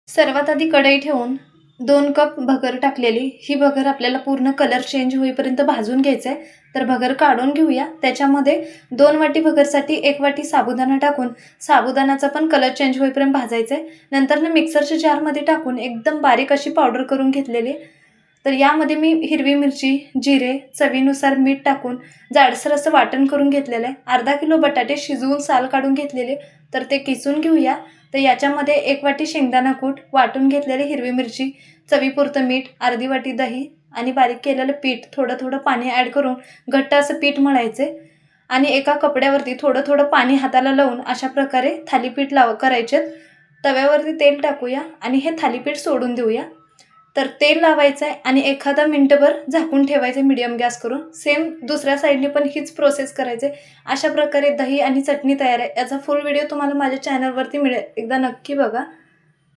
सर्वात आधी कढई ठेवून 2 कप भगर टाकलेली. ही भगर आपल्याला पूर्ण कलर चेंज होईपर्यंत भाजून घ्यायचं आहे. तर भगर काढून घेऊया. त्याच्यामध्ये 2 वाटी भगरसाठी 1 वाटी साबुदाणा टाकून साबुदाण्याचा पण कलर चेंज होईपर्यंत भाजायचं आहे. नंतर मिक्सरच्या जारमध्ये टाकून एकदम बारीक अशी पावडर करून घेतलेली. तर यामध्ये मी हिरवी मिरची, जिरे, चवीनुसार मीठ टाकून जाडसर असं वाटण करून घेतलेलं आहे. अर्धा किलो बटाटे शिजवून साल काढून घेतलेले, तर ते किसून घेऊया. तर याच्यामध्ये 1 वाटी शेंगदाणा कूट, वाटून घेतलेली हिरवी मिरची, चवीपुरतं मीठ, अर्धी वाटी दही आणि बारीक केलेलं पीठ, थोडं थोडं पाणी ॲड करून घट्ट असं पीठ मळायचे आणि एका कपड्यावरती थोडं थोडं पाणी हाताला लावून अशा प्रकारे थालीपीठ करायचे. तव्यावरती तेल टाकूया आणि हे थालीपीठ सोडून देऊया. तर तेल लावायचं आहे आणि एखादा मिनिटभर झाकून ठेवायचं आहे मीडियम गॅस करून. सेम दुसऱ्या साईडने पण हीच प्रोसेस करायची आहे. अशा प्रकारे दही आणि चटणी तयार आहे. याचा फुल व्हिडिओ तुम्हाला माझ्या चॅनलवरती मिळेल, एकदा नक्की बघा.